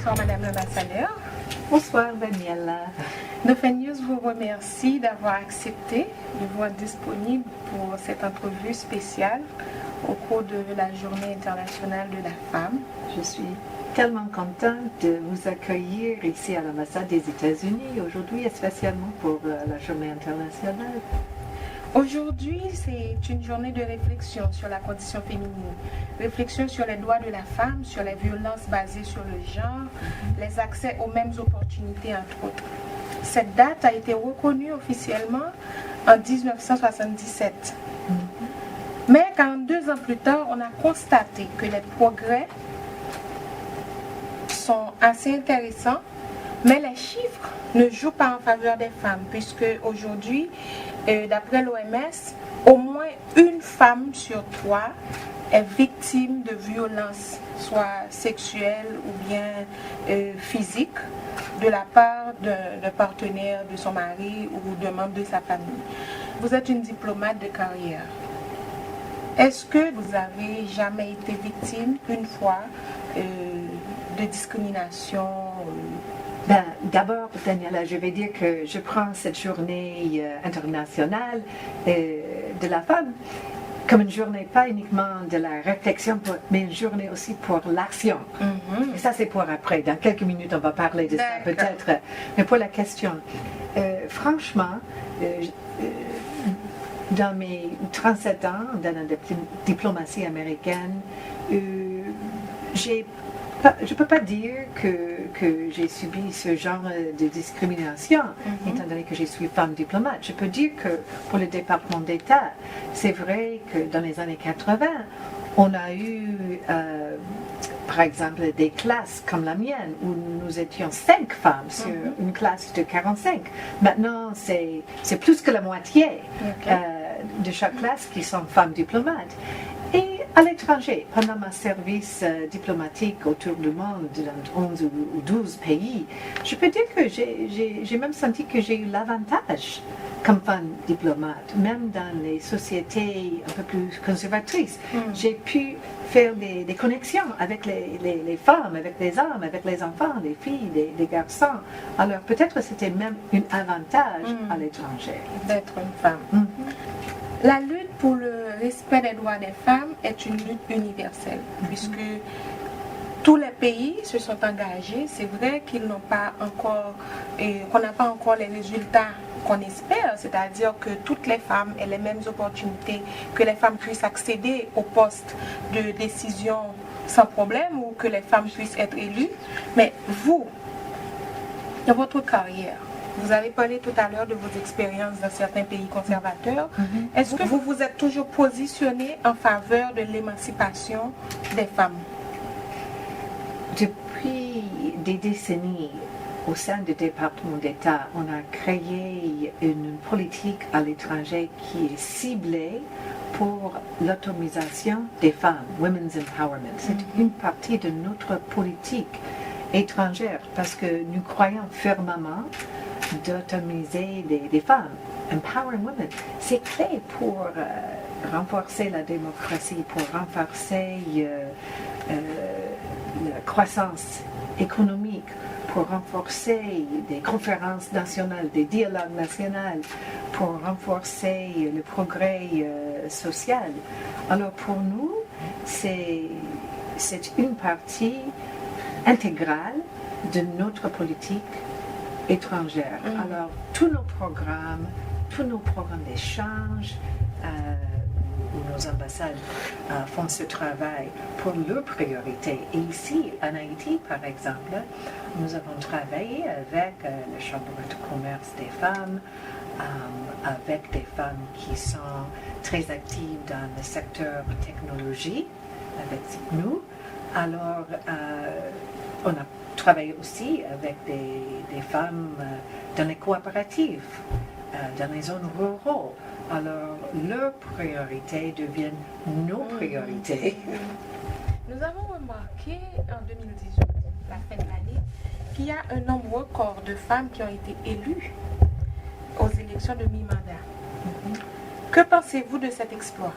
Bonsoir Madame l'ambassadeur. Bonsoir Daniela. Dauphin News vous remercie d'avoir accepté de vous être disponible pour cette entrevue spéciale au cours de la Journée internationale de la femme. Je suis tellement contente de vous accueillir ici à l'ambassade des États-Unis aujourd'hui, spécialement pour la Journée internationale. Aujourd'hui, c'est une journée de réflexion sur la condition féminine, réflexion sur les droits de la femme, sur les violences basées sur le genre, les accès aux mêmes opportunités, entre autres. Cette date a été reconnue officiellement en 1977. Mais 42 ans plus tard, on a constaté que les progrès sont assez intéressants, mais les chiffres ne jouent pas en faveur des femmes, puisque aujourd'hui, d'après l'OMS, au moins une femme sur 3 est victime de violences, soit sexuelles ou bien physiques, de la part d'un partenaire de son mari ou d'un membre de sa famille. Vous êtes une diplomate de carrière. Est-ce que vous avez jamais été victime une fois de discrimination? D'abord, Daniela, je vais dire que je prends cette journée internationale de la femme comme une journée pas uniquement de la réflexion, mais une journée aussi pour l'action. Et ça, c'est pour après. Dans quelques minutes, on va parler de ça peut-être. Mais pour la question, franchement, dans mes 37 ans dans la diplomatie américaine, je ne peux pas dire que j'ai subi ce genre de discrimination, étant donné que je suis femme diplomate. Je peux dire que pour le département d'État, c'est vrai que dans les années 80, on a eu, par exemple, des classes comme la mienne, où nous étions 5 femmes sur une classe de 45. Maintenant, c'est plus que la moitié de chaque classe qui sont femmes diplomates. Et à l'étranger, pendant mon service diplomatique autour du monde, dans 11 ou 12 pays, je peux dire que j'ai même senti que j'ai eu l'avantage comme femme diplomate, même dans les sociétés un peu plus conservatrices. J'ai pu faire des connexions avec les femmes, avec les hommes, avec les enfants, les filles, les garçons. Alors peut-être c'était même un avantage à l'étranger. D'être une femme. La lutte pour le respect des droits des femmes est une lutte universelle, puisque tous les pays se sont engagés. C'est vrai qu'ils n'ont pas encore, qu'on n'a pas encore les résultats qu'on espère, c'est-à-dire que toutes les femmes aient les mêmes opportunités, que les femmes puissent accéder aux postes de décision sans problème ou que les femmes puissent être élues. Mais vous, dans votre carrière, vous avez parlé tout à l'heure de vos expériences dans certains pays conservateurs. Est-ce que vous vous êtes toujours positionné en faveur de l'émancipation des femmes? Depuis des décennies, au sein du département d'État, on a créé une politique à l'étranger qui est ciblée pour l'autonomisation des femmes, Women's Empowerment. C'est une partie de notre politique étrangère parce que nous croyons fermement d'autonomiser des femmes. Empowering women, c'est clé pour renforcer la démocratie, pour renforcer la croissance économique, pour renforcer des conférences nationales, des dialogues nationaux, pour renforcer le progrès social. Alors pour nous, c'est une partie intégrale de notre politique étrangère. Alors tous nos programmes d'échange, où nos ambassades font ce travail pour leurs priorités. Et ici, en Haïti, par exemple, nous avons travaillé avec la Chambre de commerce des femmes, avec des femmes qui sont très actives dans le secteur technologie, avec nous. Alors, on a travaillé aussi avec des femmes dans les coopératives, dans les zones rurales. Alors, leurs priorités deviennent nos priorités. Nous avons remarqué en 2018, la fin de l'année, qu'il y a un nombre record de femmes qui ont été élues aux élections de mi-mandat. Que pensez-vous de cet exploit?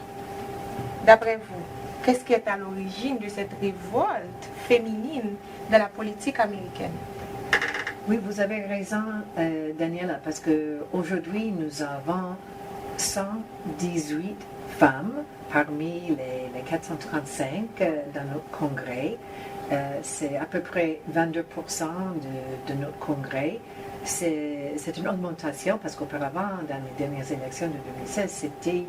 D'après vous, qu'est-ce qui est à l'origine de cette révolte féminine de la politique américaine. Oui, vous avez raison, Daniela, parce qu'aujourd'hui, nous avons 118 femmes parmi les 435 dans notre congrès. C'est à peu près 22% de notre congrès. C'est une augmentation parce qu'auparavant, dans les dernières élections de 2016, c'était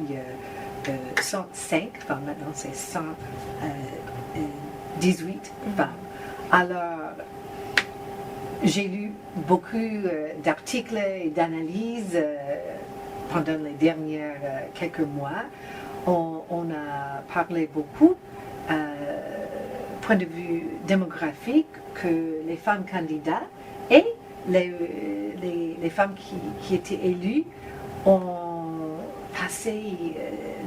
105 femmes. Maintenant, c'est 118 femmes. Alors, j'ai lu beaucoup d'articles et d'analyses pendant les derniers quelques mois. On a parlé beaucoup, point de vue démographique, que les femmes candidates et les femmes qui étaient élues ont passé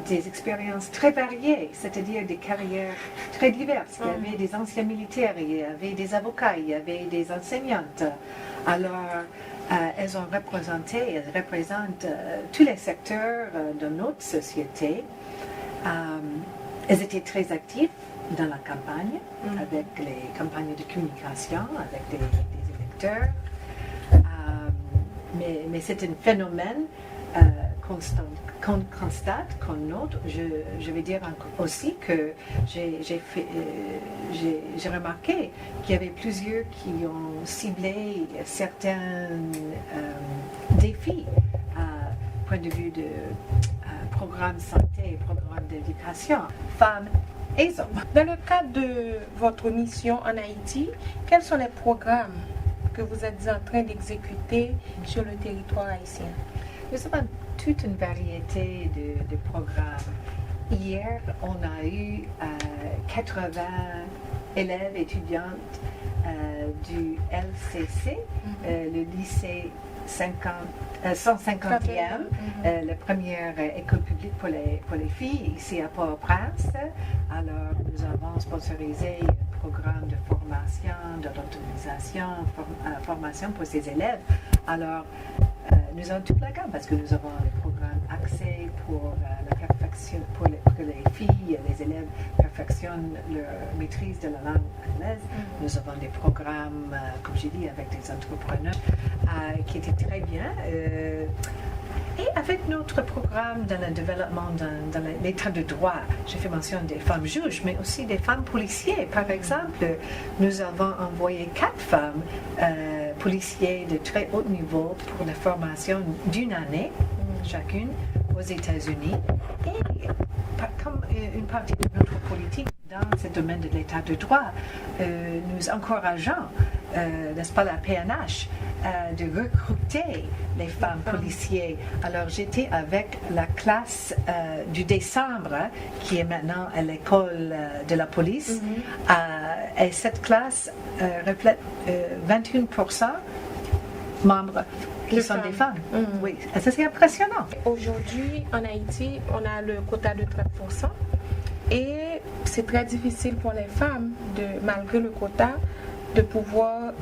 des expériences très variées, c'est-à-dire des carrières très diverses. Il y avait des anciens militaires, il y avait des avocats, il y avait des enseignantes. Alors, elles représentent tous les secteurs de notre société. Elles étaient très actives dans la campagne, avec les campagnes de communication, avec des électeurs. Mais c'est un phénomène qu'on constate, qu'on note. Je vais dire aussi que j'ai remarqué qu'il y avait plusieurs qui ont ciblé certains défis point de vue de programme santé, programme d'éducation, femmes et hommes. Dans le cadre de votre mission en Haïti, quels sont les programmes que vous êtes en train d'exécuter sur le territoire haïtien? Nous avons toute une variété de programmes. Hier, on a eu 80 élèves étudiantes du LCC, le lycée 150e, la première école publique pour les filles ici à Port-au-Prince. Alors, nous avons sponsorisé un programme de formation, formation pour ces élèves. Alors, nous avons toute la gamme parce que nous avons les programmes accès pour la perfection, pour que les filles, les élèves perfectionnent leur maîtrise de la langue anglaise. Nous avons des programmes, comme j'ai dit, avec des entrepreneurs qui étaient très bien. Et avec notre programme dans le développement, dans l'état de droit, j'ai fait mention des femmes juges, mais aussi des femmes policiers. Par exemple, nous avons envoyé 4 femmes policiers de très haut niveau pour la formation d'une année chacune aux États-Unis. Et comme une partie de notre politique dans ce domaine de l'état de droit, nous encourageons, n'est-ce pas, la PNH, de recruter les femmes policiers. Alors j'étais avec la classe du décembre, qui est maintenant à l'école de la police, et cette classe reflète 21% membres qui sont des femmes. Oui, ça c'est impressionnant. Aujourd'hui, en Haïti, on a le quota de 30%. Et c'est très difficile pour les femmes, malgré le quota, de pouvoir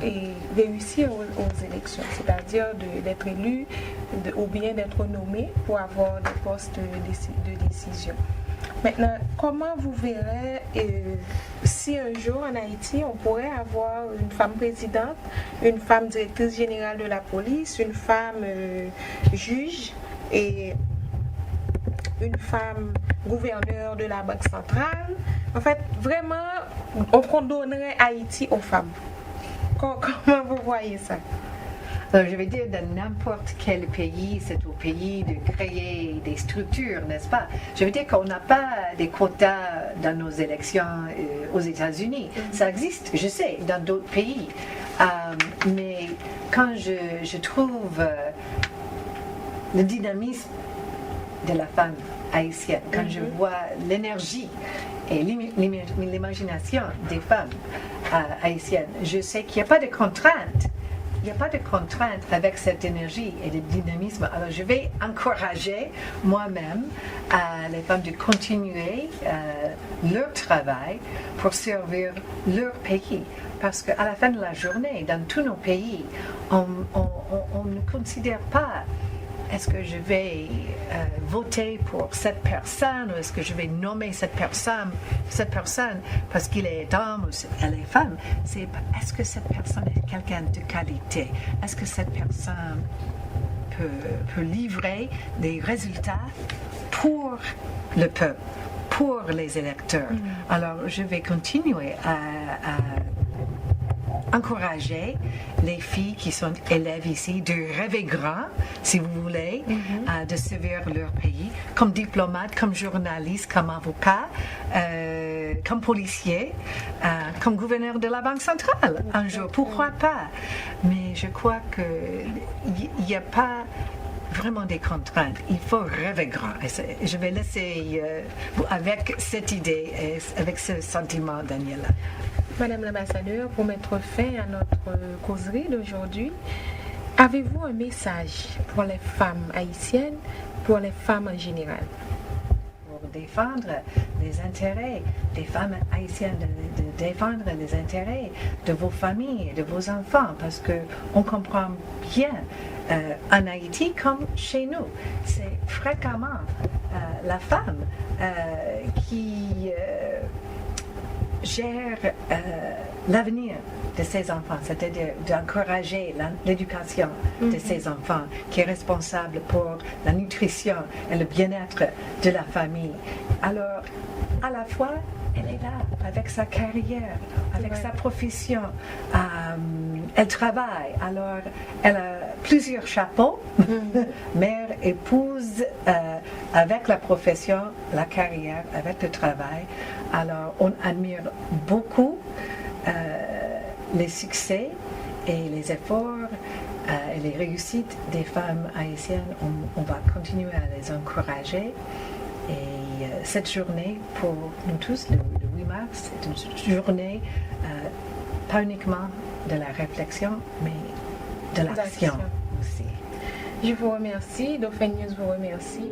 réussir aux élections, c'est-à-dire d'être élues ou bien d'être nommées pour avoir des postes de décision. Maintenant, comment vous verrez si un jour en Haïti, on pourrait avoir une femme présidente, une femme directrice générale de la police, une femme juge et une femme gouverneure de la Banque centrale? En fait, vraiment, on donnerait Haïti aux femmes. Comment vous voyez ça? Alors, je vais dire, dans n'importe quel pays, c'est au pays de créer des structures, n'est-ce pas? Je veux dire qu'on n'a pas des quotas dans nos élections aux États-Unis. Ça existe, je sais, dans d'autres pays. Mais quand je trouve le dynamisme de la femme haïtienne, quand je vois l'énergie et l'imagination des femmes haïtiennes, je sais qu'il n'y a pas de contraintes. Il n'y a pas de contrainte avec cette énergie et le dynamisme. Alors je vais encourager moi-même les femmes de continuer leur travail pour servir leur pays. Parce qu'à la fin de la journée, dans tous nos pays, on ne considère pas est-ce que je vais voter pour cette personne ou est-ce que je vais nommer cette personne parce qu'il est homme ou elle est femme? C'est est-ce que cette personne est quelqu'un de qualité? Est-ce que cette personne peut livrer des résultats pour le peuple, pour les électeurs? Alors, je vais continuer à encourager les filles qui sont élèves ici de rêver grand, si vous voulez, de servir leur pays, comme diplomate, comme journaliste, comme avocat, comme policier, comme gouverneur de la Banque centrale un jour. Pourquoi pas? Mais je crois qu'il n'y a pas vraiment des contraintes. Il faut rêver grand. Et je vais laisser avec cette idée et avec ce sentiment, Daniela. Madame l'ambassadeur, pour mettre fin à notre causerie d'aujourd'hui, avez-vous un message pour les femmes haïtiennes, pour les femmes en général? Pour défendre les intérêts des femmes haïtiennes, de défendre les intérêts de vos familles et de vos enfants, parce qu'on comprend bien en Haïti comme chez nous. C'est fréquemment la femme qui gère l'avenir de ses enfants, c'est-à-dire d'encourager l'éducation de ses enfants, qui est responsable pour la nutrition et le bien-être de la famille. Alors, à la fois, elle est là avec sa carrière, avec sa profession. Elle travaille, alors elle a plusieurs chapeaux, mère, épouse, avec la profession, la carrière, avec le travail. Alors on admire beaucoup les succès et les efforts et les réussites des femmes haïtiennes. On va continuer à les encourager. Et cette journée, pour nous tous, le 8 mars, c'est une journée pas uniquement de la réflexion, mais de l'action aussi. Je vous remercie, Dauphin News vous remercie.